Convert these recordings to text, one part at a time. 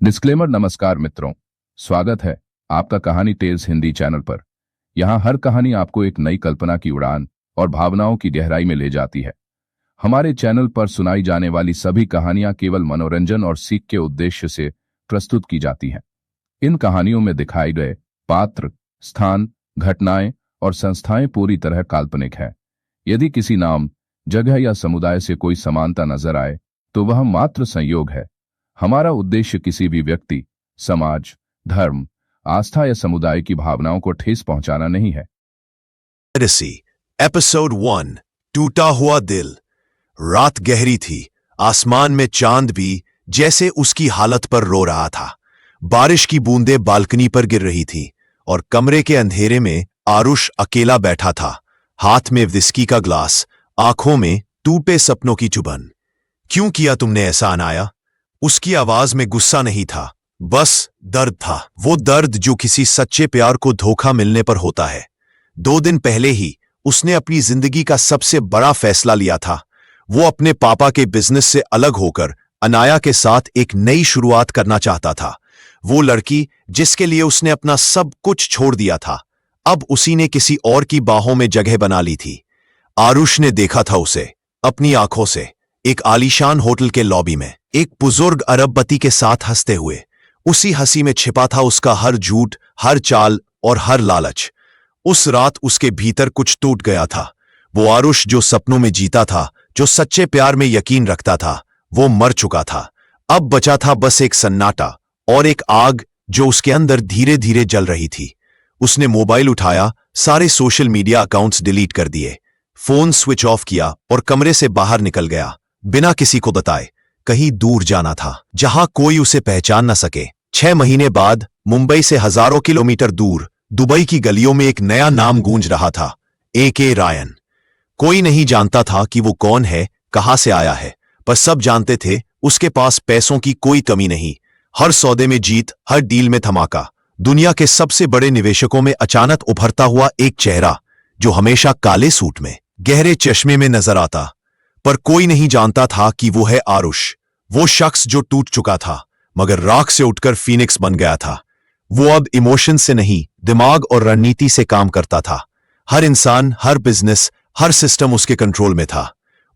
Disclaimer. नमस्कार मित्रों, स्वागत है आपका कहानी टेल्स हिंदी चैनल पर। यहाँ हर कहानी आपको एक नई कल्पना की उड़ान और भावनाओं की गहराई में ले जाती है। हमारे चैनल पर सुनाई जाने वाली सभी कहानियां केवल मनोरंजन और सीख के उद्देश्य से प्रस्तुत की जाती हैं। इन कहानियों में दिखाए गए पात्र, स्थान, घटनाएं और संस्थाएं पूरी तरह काल्पनिक हैं। यदि किसी नाम, जगह या समुदाय से कोई समानता नजर आए तो वह मात्र संयोग है। हमारा उद्देश्य किसी भी व्यक्ति, समाज, धर्म, आस्था या समुदाय की भावनाओं को ठेस पहुंचाना नहीं है। एपिसोड 1, टूटा हुआ दिल। रात गहरी थी, आसमान में चांद भी जैसे उसकी हालत पर रो रहा था। बारिश की बूंदें बालकनी पर गिर रही थी और कमरे के अंधेरे में आरुष अकेला बैठा था, हाथ में विस्की का ग्लास, आंखों में टूटे सपनों की चुभन। क्यों किया तुमने ऐसा अनाया? उसकी आवाज में गुस्सा नहीं था, बस दर्द था। वो दर्द जो किसी सच्चे प्यार को धोखा मिलने पर होता है। 2 दिन पहले ही उसने अपनी जिंदगी का सबसे बड़ा फैसला लिया था। वो अपने पापा के बिजनेस से अलग होकर अनाया के साथ एक नई शुरुआत करना चाहता था। वो लड़की जिसके लिए उसने अपना सब कुछ छोड़ दिया था, अब उसी ने किसी और की बाहों में जगह बना ली थी। आरुष ने देखा था उसे अपनी आंखों से, एक आलीशान होटल के लॉबी में, एक बुजुर्ग अरबपति के साथ हंसते हुए। उसी हंसी में छिपा था उसका हर झूठ, हर चाल और हर लालच। उस रात उसके भीतर कुछ टूट गया था। वो आरुष जो सपनों में जीता था, जो सच्चे प्यार में यकीन रखता था, वो मर चुका था। अब बचा था बस एक सन्नाटा और एक आग जो उसके अंदर धीरे धीरे जल रही थी। उसने मोबाइल उठाया, सारे सोशल मीडिया अकाउंट्स डिलीट कर दिए, फोन स्विच ऑफ किया और कमरे से बाहर निकल गया, बिना किसी को बताए। कहीं दूर जाना था, जहां कोई उसे पहचान न सके। 6 महीने बाद मुंबई से हजारों किलोमीटर दूर दुबई की गलियों में एक नया नाम गूंज रहा था, AK रायन। कोई नहीं जानता था कि वो कौन है, कहां से आया है, पर सब जानते थे उसके पास पैसों की कोई कमी नहीं। हर सौदे में जीत, हर डील में धमाका। दुनिया के सबसे बड़े निवेशकों में अचानक उभरता हुआ एक चेहरा जो हमेशा काले सूट में, गहरे चश्मे में नजर आता, पर कोई नहीं जानता था कि वो है आरुष। वो शख्स जो टूट चुका था मगर राख से उठकर फीनिक्स बन गया था। वो अब इमोशन से नहीं, दिमाग और रणनीति से काम करता था। हर इंसान, हर बिजनेस, हर सिस्टम उसके कंट्रोल में था।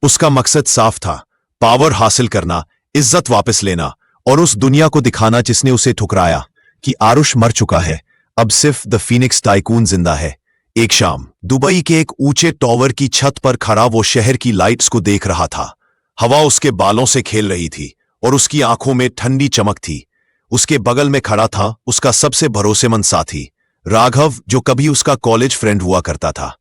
उसका मकसद साफ था, पावर हासिल करना, इज्जत वापस लेना और उस दुनिया को दिखाना जिसने उसे ठुकराया कि आरुष मर चुका है, अब सिर्फ द फीनिक्स टाइकून जिंदा है। एक शाम दुबई के एक ऊंचे टॉवर की छत पर खड़ा वो शहर की लाइट्स को देख रहा था। हवा उसके बालों से खेल रही थी और उसकी आंखों में ठंडी चमक थी। उसके बगल में खड़ा था उसका सबसे भरोसेमंद साथी राघव, जो कभी उसका कॉलेज फ्रेंड हुआ करता था।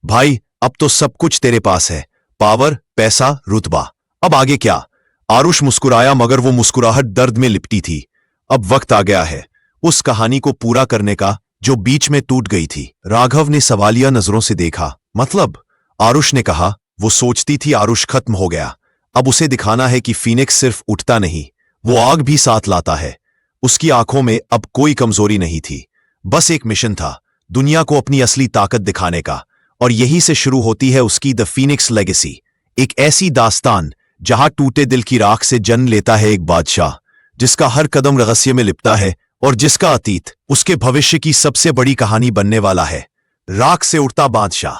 भाई, अब तो सब कुछ तेरे पास है, पावर, पैसा, रुतबा, अब आगे क्या? आरुष मुस्कुराया मगर वो मुस्कुराहट दर्द में लिपटी थी। अब वक्त आ गया है उस कहानी को पूरा करने का जो बीच में टूट गई थी। राघव ने सवालिया नजरों से देखा। मतलब? आरुष ने कहा। वो सोचती थी आरुष खत्म हो गया, अब उसे दिखाना है कि फीनिक्स सिर्फ उठता नहीं, वो आग भी साथ लाता है। उसकी आंखों में अब कोई कमजोरी नहीं थी, बस एक मिशन था, दुनिया को अपनी असली ताकत दिखाने का। और यही से शुरू होती है उसकी द फीनिक्स लेगेसी, एक ऐसी दास्तान जहां टूटे दिल की राख से जन्म लेता है एक बादशाह, जिसका हर कदम रहस्य में लिपटा है और जिसका अतीत उसके भविष्य की सबसे बड़ी कहानी बनने वाला है। राख से उठता बादशाह।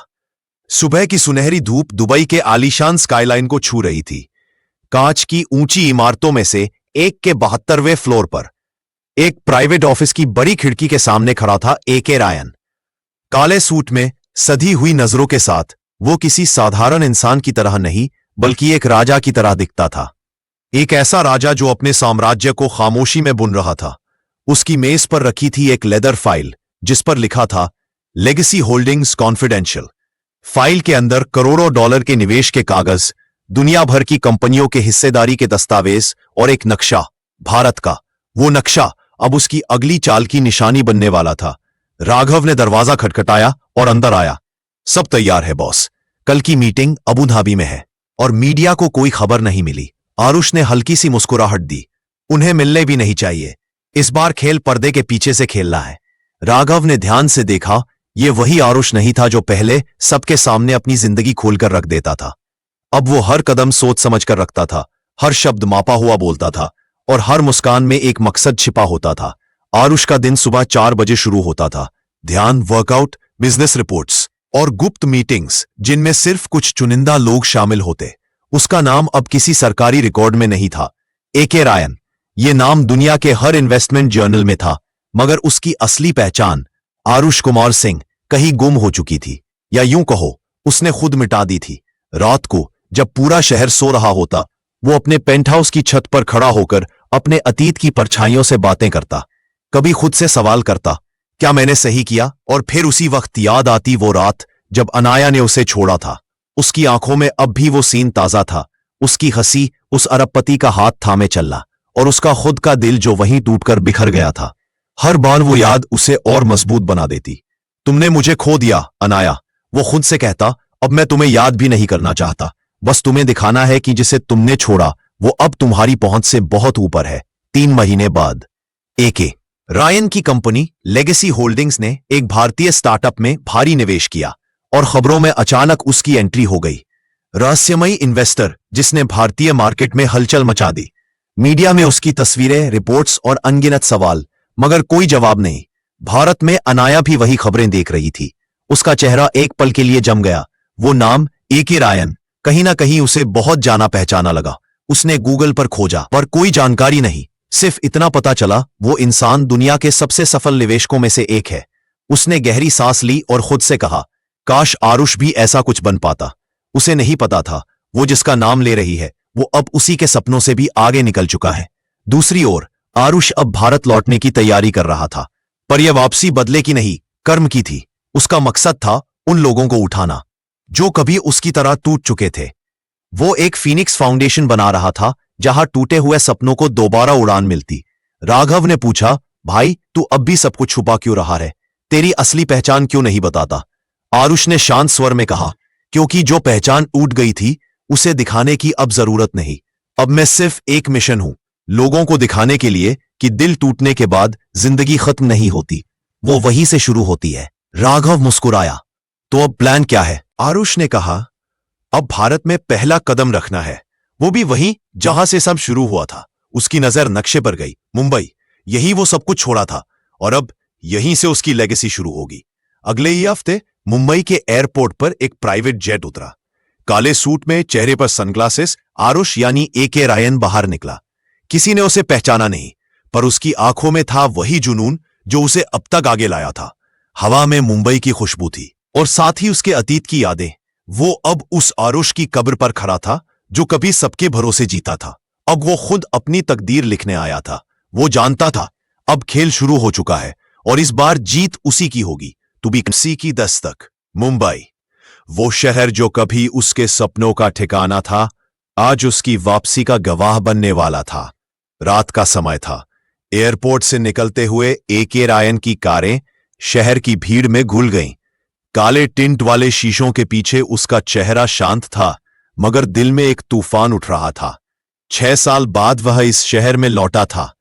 सुबह की सुनहरी धूप दुबई के आलीशान स्काईलाइन को छू रही थी। कांच की ऊंची इमारतों में से एक के 72वें फ्लोर पर एक प्राइवेट ऑफिस की बड़ी खिड़की के सामने खड़ा था AK रायन। काले सूट में, सधी हुई नजरों के साथ वो किसी साधारण इंसान की तरह नहीं बल्कि एक राजा की तरह दिखता था। एक ऐसा राजा जो अपने साम्राज्य को खामोशी में बुन रहा था। उसकी मेज पर रखी थी एक लेदर फाइल जिस पर लिखा था लेगेसी होल्डिंग्स कॉन्फिडेंशियल। फाइल के अंदर करोड़ों डॉलर के निवेश के कागज, दुनिया भर की कंपनियों के हिस्सेदारी के दस्तावेज और एक नक्शा, भारत का। वो नक्शा अब उसकी अगली चाल की निशानी बनने वाला था। राघव ने दरवाजा खटखटाया और अंदर आया। सब तैयार है बॉस, कल की मीटिंग अबू धाबी में है। और मीडिया को कोई खबर नहीं मिली। आरुष ने हल्की सी मुस्कुराहट दी। उन्हें मिलने भी नहीं चाहिए, इस बार खेल पर्दे के पीछे से खेलना है। राघव ने ध्यान से देखा, ये वही आरुष नहीं था जो पहले सबके सामने अपनी जिंदगी खोलकर रख देता था। अब वो हर कदम सोच समझ कर रखता था, हर शब्द मापा हुआ बोलता था और हर मुस्कान में एक मकसद छिपा होता था। आरुष का दिन सुबह 4 बजे शुरू होता था। ध्यान, वर्कआउट, बिजनेस रिपोर्ट्स और गुप्त मीटिंग्स जिनमें सिर्फ कुछ चुनिंदा लोग शामिल होते। उसका नाम अब किसी सरकारी रिकॉर्ड में नहीं था। एके रायन, ये नाम दुनिया के हर इन्वेस्टमेंट जर्नल में था, मगर उसकी असली पहचान आरुष कुमार सिंह कहीं गुम हो चुकी थी, या यूं कहो उसने खुद मिटा दी थी। रात को जब पूरा शहर सो रहा होता, वो अपने पेंटहाउस की छत पर खड़ा होकर अपने अतीत की परछाइयों से बातें करता। कभी खुद से सवाल करता, क्या मैंने सही किया? और फिर उसी वक्त याद आती वो रात जब अनाया ने उसे छोड़ा था। उसकी आंखों में अब भी वो सीन ताजा था, उसकी हंसी, उस अरबपति का हाथ थामे चलना, और उसका खुद का दिल जो वहीं टूटकर बिखर गया था। हर बार वो याद उसे और मजबूत बना देती। तुमने मुझे खो दिया अनाया, वो खुद से कहता। अब मैं तुम्हें याद भी नहीं करना चाहता, बस तुम्हें दिखाना है कि जिसे तुमने छोड़ा वो अब तुम्हारी पहुंच से बहुत ऊपर है। 3 महीने बाद एके रायन की कंपनी लेगेसी होल्डिंग्स ने एक भारतीय स्टार्टअप में भारी निवेश किया और खबरों में अचानक उसकी एंट्री हो गई। रहस्यमयी इन्वेस्टर जिसने भारतीय मार्केट में हलचल मचा दी। मीडिया में उसकी तस्वीरें, रिपोर्ट्स और अनगिनत सवाल, मगर कोई जवाब नहीं। भारत में अनाया भी वही खबरें देख रही थी। उसका चेहरा एक पल के लिए जम गया। वो नाम एके रायन कहीं ना कहीं उसे बहुत जाना पहचाना लगा। उसने गूगल पर खोजा, पर कोई जानकारी नहीं। सिर्फ इतना पता चला, वो इंसान दुनिया के सबसे सफल निवेशकों में से एक है। उसने गहरी सांस ली और खुद से कहा, काश आरुष भी ऐसा कुछ बन पाता। उसे नहीं पता था वो जिसका नाम ले रही है वो अब उसी के सपनों से भी आगे निकल चुका है। दूसरी ओर आरुष अब भारत लौटने की तैयारी कर रहा था, पर यह वापसी बदले की नहीं, कर्म की थी। उसका मकसद था उन लोगों को उठाना जो कभी उसकी तरह टूट चुके थे। वो एक फीनिक्स फाउंडेशन बना रहा था जहां टूटे हुए सपनों को दोबारा उड़ान मिलती। राघव ने पूछा, भाई तू अब भी सब कुछ छुपा क्यों रहा है? तेरी असली पहचान क्यों नहीं बताता? आरुष ने शांत स्वर में कहा, क्योंकि जो पहचान टूट गई थी उसे दिखाने की अब जरूरत नहीं। अब मैं सिर्फ एक मिशन हूं, लोगों को दिखाने के लिए कि दिल टूटने के बाद जिंदगी खत्म नहीं होती, वो वहीं से शुरू होती है। राघव मुस्कुराया, तो अब प्लान क्या है? आरुष ने कहा, अब भारत में पहला कदम रखना है, वो भी वहीं जहां से सब शुरू हुआ था। उसकी नजर नक्शे पर गई। मुंबई, यही वो सब कुछ छोड़ा था, और अब यहीं से उसकी लेगेसी शुरू होगी। अगले ही हफ्ते मुंबई के एयरपोर्ट पर एक प्राइवेट जेट उतरा। काले सूट में, चेहरे पर सनग्लासेस, आरुष यानी एके रायन बाहर निकला। किसी ने उसे पहचाना नहीं, पर उसकी आंखों में था वही जुनून जो उसे अब तक आगे लाया था। हवा में मुंबई की खुशबू थी और साथ ही उसके अतीत की यादें। वो अब उस आरुष की कब्र पर खड़ा था जो कभी सबके भरोसे जीता था। अब वो खुद अपनी तकदीर लिखने आया था। वो जानता था अब खेल शुरू हो चुका है और इस बार जीत उसी की होगी। टू बी किसी की दस्तक। मुंबई, वो शहर जो कभी उसके सपनों का ठिकाना था, आज उसकी वापसी का गवाह बनने वाला था। रात का समय था। एयरपोर्ट से निकलते हुए एके रायन की कारें शहर की भीड़ में घुल गईं। काले टिंट वाले शीशों के पीछे उसका चेहरा शांत था, मगर दिल में एक तूफान उठ रहा था। 6 साल बाद वह इस शहर में लौटा था।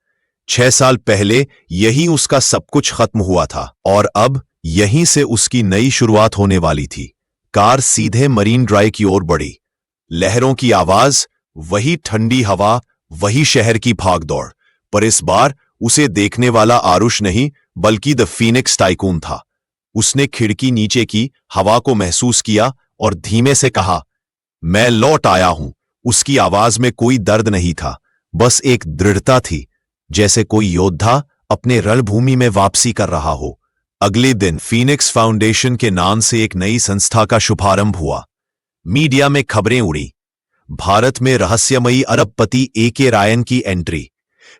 6 साल पहले यही उसका सब कुछ खत्म हुआ था और अब यहीं से उसकी नई शुरुआत होने वाली थी। कार सीधे मरीन ड्राइव की ओर बढ़ी। लहरों की आवाज, वही ठंडी हवा, वही शहर की भागदौड़, पर इस बार उसे देखने वाला आरुष नहीं बल्कि द फीनिक्स टाइकून था। उसने खिड़की नीचे की हवा को महसूस किया और धीमे से कहा, मैं लौट आया हूं। उसकी आवाज में कोई दर्द नहीं था, बस एक दृढ़ता थी, जैसे कोई योद्धा अपने रणभूमि में वापसी कर रहा हो। अगले दिन फीनिक्स फाउंडेशन के नाम से एक नई संस्था का शुभारंभ हुआ। मीडिया में खबरें उड़ी। भारत में रहस्यमयी अरबपति एके रायन की एंट्री।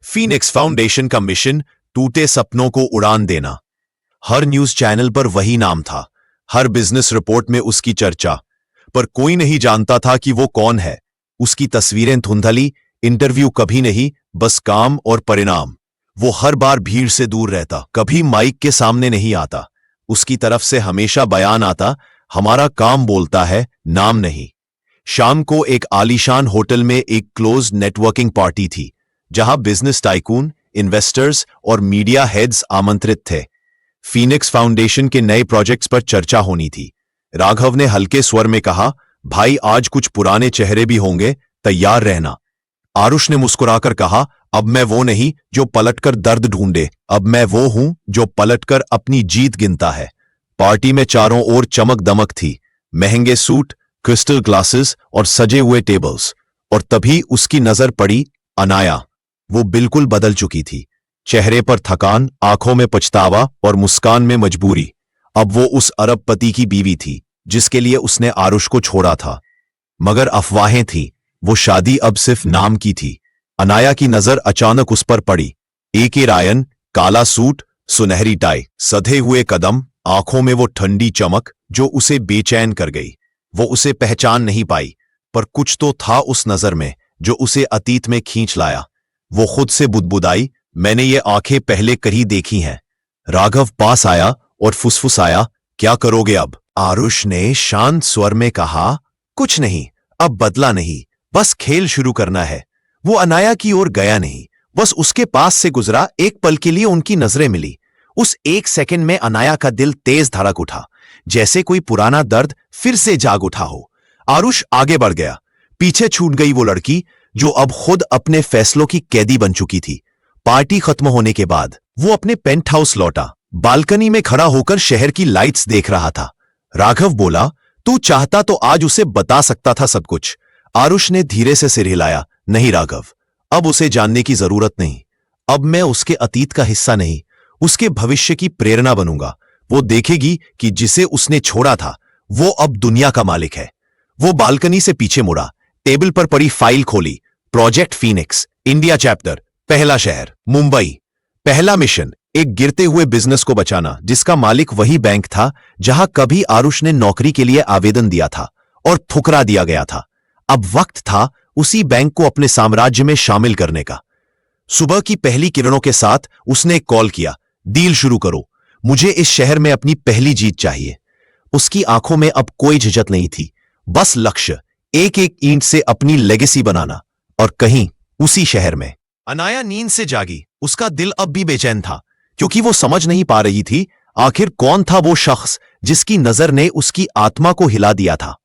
फीनिक्स फाउंडेशन का मिशन, टूटे सपनों को उड़ान देना। हर न्यूज चैनल पर वही नाम था, हर बिजनेस रिपोर्ट में उसकी चर्चा, पर कोई नहीं जानता था कि वो कौन है। उसकी तस्वीरें धुंधली, इंटरव्यू कभी नहीं, बस काम और परिणाम। वो हर बार भीड़ से दूर रहता, कभी माइक के सामने नहीं आता। उसकी तरफ से हमेशा बयान आता, हमारा काम बोलता है, नाम नहीं। शाम को एक आलीशान होटल में एक क्लोज नेटवर्किंग पार्टी थी, जहां बिजनेस टाइकून, इन्वेस्टर्स और मीडिया हेड्स आमंत्रित थे। फीनिक्स फाउंडेशन के नए प्रोजेक्ट्स पर चर्चा होनी थी। राघव ने हल्के स्वर में कहा, भाई आज कुछ पुराने चेहरे भी होंगे, तैयार रहना। आरुष ने मुस्कुराकर कहा, अब मैं वो नहीं जो पलटकर दर्द ढूंढे, अब मैं वो हूं जो पलटकर अपनी जीत गिनता है। पार्टी में चारों ओर चमक दमक थी, महंगे सूट, क्रिस्टल ग्लासेस और सजे हुए टेबल्स। और तभी उसकी नजर पड़ी अनाया। वो बिल्कुल बदल चुकी थी, चेहरे पर थकान, आंखों में पछतावा और मुस्कान में मजबूरी। अब वो उस अरबपति की बीवी थी जिसके लिए उसने आरुष को छोड़ा था। मगर अफवाहें थी, वो शादी अब सिर्फ नाम की थी। अनाया की नजर अचानक उस पर पड़ी। ए.के. रायन, काला सूट, सुनहरी टाई, सधे हुए कदम, आंखों में वो ठंडी चमक जो उसे बेचैन कर गई। वो उसे पहचान नहीं पाई, पर कुछ तो था उस नजर में जो उसे अतीत में खींच लाया। वो खुद से बुदबुदाई, मैंने ये आंखें पहले कहीं देखी हैं। राघव पास आया और फुसफुसाया, क्या करोगे अब? आरुष ने शांत स्वर में कहा, कुछ नहीं, अब बदला नहीं, बस खेल शुरू करना है। वो अनाया की ओर गया नहीं, बस उसके पास से गुजरा। एक पल के लिए उनकी नजरें मिली। उस एक सेकंड में अनाया का दिल तेज धड़क उठा, जैसे कोई पुराना दर्द फिर से जाग उठा हो। आरुष आगे बढ़ गया। पीछे छूट गई वो लड़की जो अब खुद अपने फैसलों की कैदी बन चुकी थी। पार्टी खत्म होने के बाद वो अपने पेंट हाउस लौटा। बालकनी में खड़ा होकर शहर की लाइट्स देख रहा था। राघव बोला, तू चाहता तो आज उसे बता सकता था सब कुछ। आरुष ने धीरे से सिर हिलाया, नहीं राघव, अब उसे जानने की जरूरत नहीं। अब मैं उसके अतीत का हिस्सा नहीं, उसके भविष्य की प्रेरणा बनूंगा। वो देखेगी कि जिसे उसने छोड़ा था वो अब दुनिया का मालिक है। वो बालकनी से पीछे मुड़ा, टेबल पर पड़ी फाइल खोली। प्रोजेक्ट फीनिक्स, इंडिया चैप्टर, पहला शहर मुंबई। पहला मिशन, एक गिरते हुए बिजनेस को बचाना जिसका मालिक वही बैंक था जहां कभी आरुष ने नौकरी के लिए आवेदन दिया था और ठुकरा दिया गया था। अब वक्त था उसी बैंक को अपने साम्राज्य में शामिल करने का। सुबह की पहली किरणों के साथ उसने एक कॉल किया, डील शुरू करो, मुझे इस शहर में अपनी पहली जीत चाहिए। उसकी आंखों में अब कोई झिझक नहीं थी, बस लक्ष्य, एक एक ईंट से अपनी लेगेसी बनाना। और कहीं उसी शहर में अनाया नींद से जागी। उसका दिल अब भी बेचैन था, क्योंकि वो समझ नहीं पा रही थी आखिर कौन था वो शख्स जिसकी नजर ने उसकी आत्मा को हिला दिया था।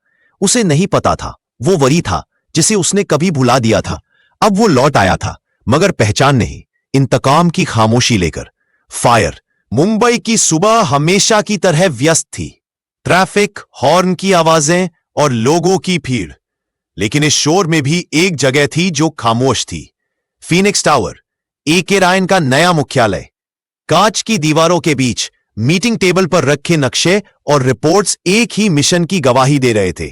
उसे नहीं पता था वो वही था जिसे उसने कभी भुला दिया था। अब वो लौट आया था, मगर पहचान नहीं, इंतकाम की खामोशी लेकर। फायर। मुंबई की सुबह हमेशा की तरह व्यस्त थी, ट्रैफिक, हॉर्न की आवाजें और लोगों की भीड़। लेकिन इस शोर में भी एक जगह थी जो खामोश थी, फीनिक्स टावर, ए.के. रायन का नया मुख्यालय। कांच की दीवारों के बीच मीटिंग टेबल पर रखे नक्शे और रिपोर्ट्स एक ही मिशन की गवाही दे रहे थे,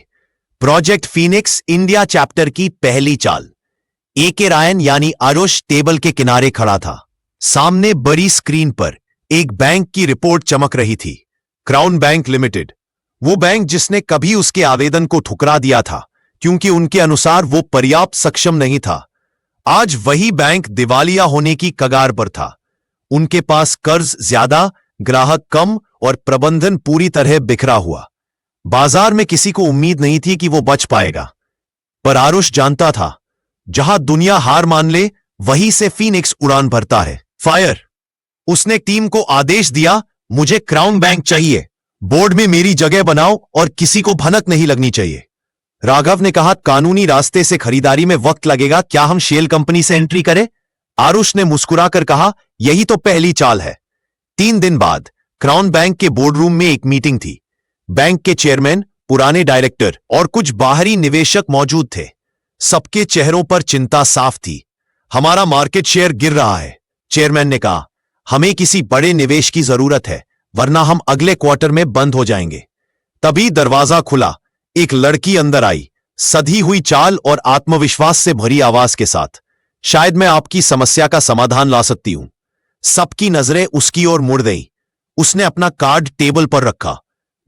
प्रोजेक्ट फीनिक्स इंडिया चैप्टर की पहली चाल। ए.के. रायन यानी आरुष टेबल के किनारे खड़ा था। सामने बड़ी स्क्रीन पर एक बैंक की रिपोर्ट चमक रही थी, क्राउन बैंक लिमिटेड। वो बैंक जिसने कभी उसके आवेदन को ठुकरा दिया था क्योंकि उनके अनुसार वो पर्याप्त सक्षम नहीं था। आज वही बैंक दिवालिया होने की कगार पर था। उनके पास कर्ज ज्यादा, ग्राहक कम और प्रबंधन पूरी तरह बिखरा हुआ। बाजार में किसी को उम्मीद नहीं थी कि वो बच पाएगा, पर आरुष जानता था जहां दुनिया हार मान ले वहीं से फीनिक्स उड़ान भरता है। फायर। उसने टीम को आदेश दिया, मुझे क्राउन बैंक चाहिए, बोर्ड में मेरी जगह बनाओ और किसी को भनक नहीं लगनी चाहिए। राघव ने कहा, कानूनी रास्ते से खरीदारी में वक्त लगेगा, क्या हम शेल कंपनी से एंट्री करें? आरुष ने मुस्कुराकर कहा, यही तो पहली चाल है। 3 दिन बाद क्राउन बैंक के बोर्डरूम में एक मीटिंग थी। बैंक के चेयरमैन, पुराने डायरेक्टर और कुछ बाहरी निवेशक मौजूद थे। सबके चेहरों पर चिंता साफ थी। हमारा मार्केट शेयर गिर रहा है, चेयरमैन ने कहा। हमें किसी बड़े निवेश की जरूरत है, वरना हम अगले क्वार्टर में बंद हो जाएंगे। तभी दरवाजा खुला, एक लड़की अंदर आई, सधी हुई चाल और आत्मविश्वास से भरी आवाज के साथ। शायद मैं आपकी समस्या का समाधान ला सकती हूं। सबकी नजरें उसकी ओर मुड़ गईं। उसने अपना कार्ड टेबल पर रखा।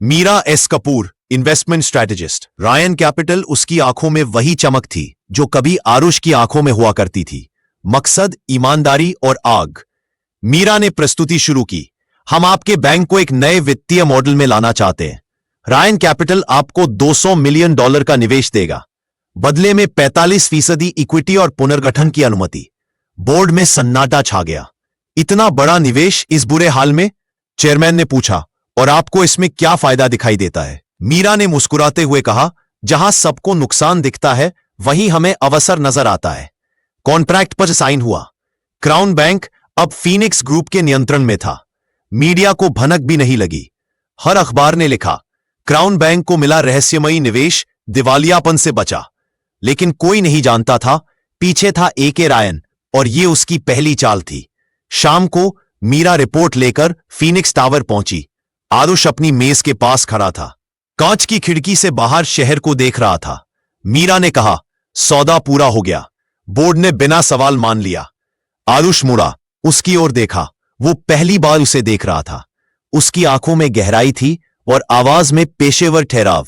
Meera S Kapoor, investment strategist, Ryan Capital. उसकी आंखों में वही चमक थी जो कभी आरुष की आंखों में हुआ करती थी, मकसद, ईमानदारी और आग। मीरा ने प्रस्तुति शुरू की, हम आपके बैंक को एक नए वित्तीय मॉडल में लाना चाहते हैं। रायन कैपिटल आपको $200 मिलियन का निवेश देगा, बदले में 45% इक्विटी और पुनर्गठन की अनुमति। बोर्ड में सन्नाटा छा गया। इतना बड़ा निवेश इस बुरे हाल में? चेयरमैन ने पूछा, और आपको इसमें क्या फायदा दिखाई देता है? मीरा ने मुस्कुराते हुए कहा, जहां सबको नुकसान दिखता है वहीं हमें अवसर नजर आता है। कॉन्ट्रैक्ट पर साइन हुआ, क्राउन बैंक अब फीनिक्स ग्रुप के नियंत्रण में था। मीडिया को भनक भी नहीं लगी। हर अखबार ने लिखा, क्राउन बैंक को मिला रहस्यमयी निवेश, दिवालियापन से बचा। लेकिन कोई नहीं जानता था पीछे था एके रायन, और ये उसकी पहली चाल थी। शाम को मीरा रिपोर्ट लेकर फीनिक्स टावर पहुंची। आरुष अपनी मेज के पास खड़ा था, कांच की खिड़की से बाहर शहर को देख रहा था। मीरा ने कहा, सौदा पूरा हो गया। बोर्ड ने बिना सवाल मान लिया। आरुष मुड़ा, उसकी ओर देखा। वो पहली बार उसे देख रहा था। उसकी आंखों में गहराई थी और आवाज में पेशेवर ठहराव।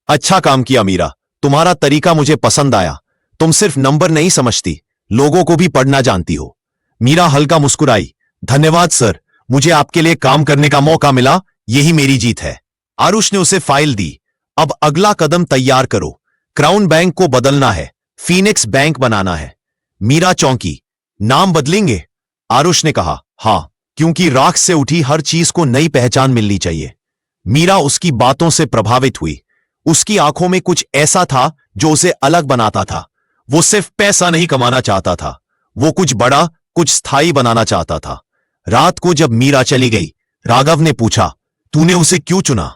अच्छा काम किया मीरा, तुम्हारा तरीका मुझे पसंद आया। तुम सिर्फ नंबर नहीं समझती, लोगों को भी पढ़ना जानती हो। मीरा हल्का मुस्कुराई। धन्यवाद सर, मुझे आपके लिए काम करने का मौका मिला, यही मेरी जीत है। आरुष ने उसे फाइल दी। अब अगला कदम तैयार करो। क्राउन बैंक को बदलना है, फीनिक्स बैंक बनाना है। मीरा चौंकी। नाम बदलेंगे? आरुष ने कहा, हां, क्योंकि राख से उठी हर चीज को नई पहचान मिलनी चाहिए। मीरा उसकी बातों से प्रभावित हुई। उसकी आंखों में कुछ ऐसा था जो उसे अलग बनाता था। वो सिर्फ पैसा नहीं कमाना चाहता था, वो कुछ बड़ा, कुछ स्थायी बनाना चाहता था। रात को जब मीरा चली गई, राघव ने पूछा, तूने उसे क्यों चुना?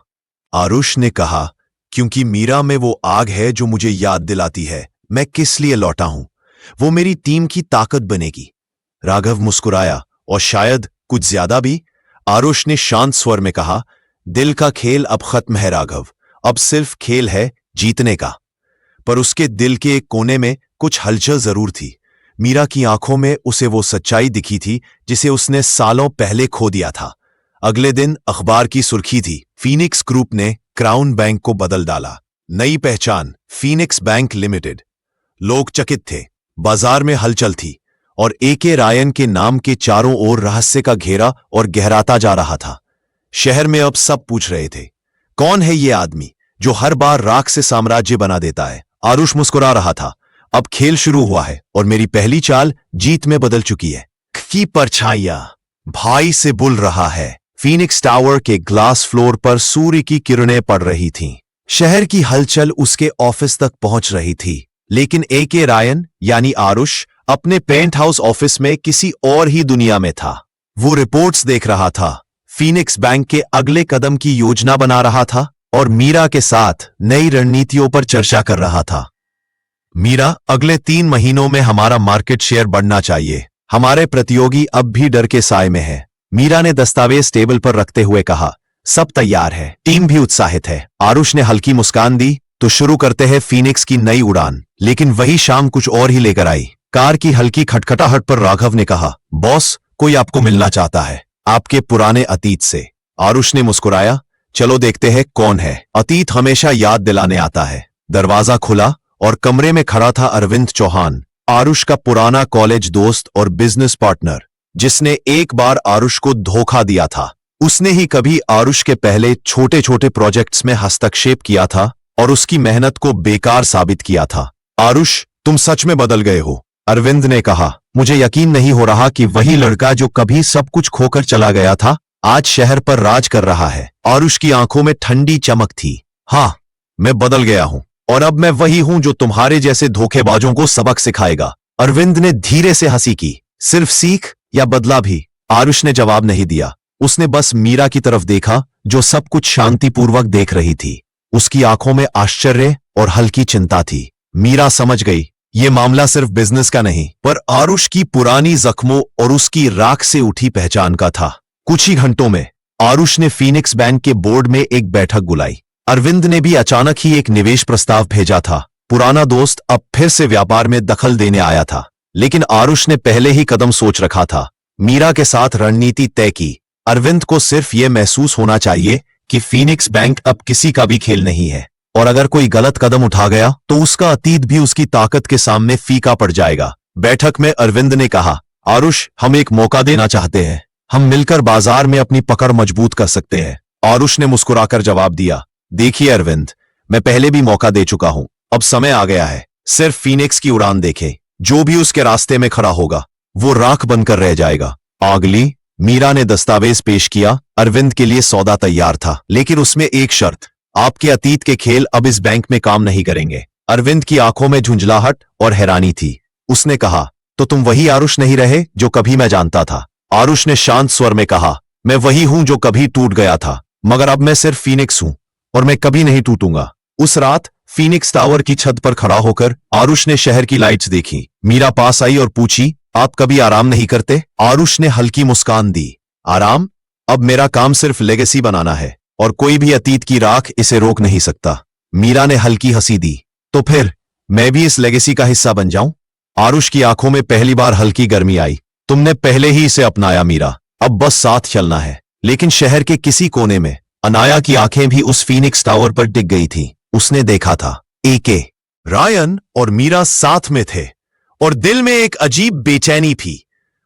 आरुष ने कहा, क्योंकि मीरा में वो आग है जो मुझे याद दिलाती है मैं किस लिए लौटा हूं। वो मेरी टीम की ताकत बनेगी। राघव मुस्कुराया, और शायद कुछ ज्यादा भी। आरुष ने शांत स्वर में कहा, दिल का खेल अब खत्म है राघव, अब सिर्फ खेल है जीतने का। पर उसके दिल के एक कोने में कुछ हलचल जरूर थी। मीरा की आंखों में उसे वो सच्चाई दिखी थी जिसे उसने सालों पहले खो दिया था। अगले दिन अखबार की सुर्खी थी, फीनिक्स ग्रुप ने क्राउन बैंक को बदल डाला। नई पहचान, फीनिक्स बैंक लिमिटेड। लोग चकित थे, बाजार में हलचल थी, और एके रायन के नाम के चारों ओर रहस्य का घेरा और गहराता जा रहा था। शहर में अब सब पूछ रहे थे, कौन है ये आदमी जो हर बार राख से साम्राज्य बना देता है? आरुष मुस्कुरा रहा था। अब खेल शुरू हुआ है और मेरी पहली चाल जीत में बदल चुकी है। की परछाइयां भाई से बुल रहा है। फीनिक्स टावर के ग्लास फ्लोर पर सूर्य की किरणें पड़ रही थीं। शहर की हलचल उसके ऑफिस तक पहुंच रही थी, लेकिन एके रायन यानी आरुष अपने पेंट हाउस ऑफिस में किसी और ही दुनिया में था। वो रिपोर्ट्स देख रहा था, फीनिक्स बैंक के अगले कदम की योजना बना रहा था और मीरा के साथ नई रणनीतियों पर चर्चा कर रहा था। मीरा, अगले 3 महीनों में हमारा मार्केट शेयर बढ़ना चाहिए। हमारे प्रतियोगी अब भी डर के साए में है। मीरा ने दस्तावेज टेबल पर रखते हुए कहा, सब तैयार है, टीम भी उत्साहित है। आरुष ने हल्की मुस्कान दी, तो शुरू करते हैं फीनिक्स की नई उड़ान। लेकिन वही शाम कुछ और ही लेकर आई। कार की हल्की खटखटाहट पर राघव ने कहा, बॉस, कोई आपको मिलना चाहता है, आपके पुराने अतीत से। आरुष ने मुस्कुराया, चलो देखते हैं कौन है। अतीत हमेशा याद दिलाने आता है। दरवाजा खुला और कमरे में खड़ा था अरविंद चौहान, आरुष का पुराना कॉलेज दोस्त और बिजनेस पार्टनर, जिसने एक बार आरुष को धोखा दिया था। उसने ही कभी आरुष के पहले छोटे छोटे प्रोजेक्ट्स में हस्तक्षेप किया था और उसकी मेहनत को बेकार साबित किया था। आरुष, तुम सच में बदल गए हो, अरविंद ने कहा। मुझे यकीन नहीं हो रहा कि वही लड़का जो कभी सब कुछ खोकर चला गया था, आज शहर पर राज कर रहा है। आरुष की आंखों में ठंडी चमक थी। हाँ, मैं बदल गया हूं, और अब मैं वही हूं जो तुम्हारे जैसे धोखेबाजों को सबक सिखाएगा। अरविंद ने धीरे से हंसी की। सिर्फ सीख या बदला भी? आरुष ने जवाब नहीं दिया। उसने बस मीरा की तरफ देखा, जो सब कुछ शांतिपूर्वक देख रही थी। उसकी आंखों में आश्चर्य और हल्की चिंता थी। मीरा समझ गई, ये मामला सिर्फ बिजनेस का नहीं, पर आरुष की पुरानी जख्मों और उसकी राख से उठी पहचान का था। कुछ ही घंटों में आरुष ने फीनिक्स बैंक के बोर्ड में एक बैठक बुलाई। अरविंद ने भी अचानक ही एक निवेश प्रस्ताव भेजा था। पुराना दोस्त अब फिर से व्यापार में दखल देने आया था, लेकिन आरुष ने पहले ही कदम सोच रखा था। मीरा के साथ रणनीति तय की। अरविंद को सिर्फ यह महसूस होना चाहिए कि फीनिक्स बैंक अब किसी का भी खेल नहीं है, और अगर कोई गलत कदम उठा गया तो उसका अतीत भी उसकी ताकत के सामने फीका पड़ जाएगा। बैठक में अरविंद ने कहा, आरुष, हम एक मौका देना चाहते हैं। हम मिलकर बाजार में अपनी पकड़ मजबूत कर सकते हैं। आरुष ने मुस्कुराकर जवाब दिया, देखिए अरविंद, मैं पहले भी मौका दे चुका हूं। अब समय आ गया है, सिर्फ फीनिक्स की उड़ान देखें। जो भी उसके रास्ते में खड़ा होगा वो राख बनकर रह जाएगा। अगली मीरा ने दस्तावेज पेश किया। अरविंद के लिए सौदा तैयार था, लेकिन उसमें एक शर्त, आपके अतीत के खेल अब इस बैंक में काम नहीं करेंगे। अरविंद की आंखों में झुंझलाहट और हैरानी थी। उसने कहा, तो तुम वही आरुष नहीं रहे जो कभी मैं जानता था। आरुष ने शांत स्वर में कहा, मैं वही हूं जो कभी टूट गया था, मगर अब मैं सिर्फ फीनिक्स हूं और मैं कभी नहीं टूटूंगा। उस रात फीनिक्स टावर की छत पर खड़ा होकर आरुष ने शहर की लाइट्स देखी। मीरा पास आई और पूछी, आप कभी आराम नहीं करते? आरुष ने हल्की मुस्कान दी, आराम? अब मेरा काम सिर्फ लेगेसी बनाना है और कोई भी अतीत की राख इसे रोक नहीं सकता। मीरा ने हल्की हंसी दी, तो फिर मैं भी इस लेगेसी का हिस्सा बन जाऊं? आरुष की आंखों में पहली बार हल्की गर्मी आई। तुमने पहले ही इसे अपनाया मीरा, अब बस साथ चलना है। लेकिन शहर के किसी कोने में अनाया की आंखें भी उस फीनिक्स टावर पर टिक गई थी। उसने देखा था एके, रायन और मीरा साथ में थे और दिल में एक अजीब बेचैनी थी।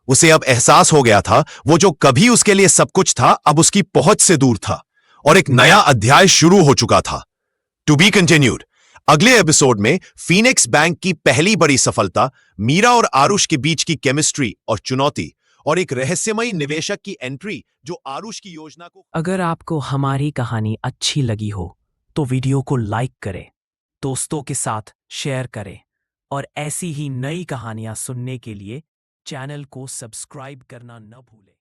उसे अब एहसास हो गया था, वो जो कभी उसके लिए सब कुछ था अब उसकी पहुंच से दूर था और एक नया अध्याय शुरू हो चुका था। To be continued. अगले एपिसोड में फीनिक्स बैंक की पहली बड़ी सफलता, मीरा और आरुष के बीच की केमिस्ट्री और चुनौती, और एक रहस्यमयी निवेशक की एंट्री जो आरुष की योजना को। अगर आपको हमारी कहानी अच्छी लगी हो तो वीडियो को लाइक करें, दोस्तों के साथ शेयर करें और ऐसी ही नई कहानियां सुनने के लिए चैनल को सब्सक्राइब करना न भूलें।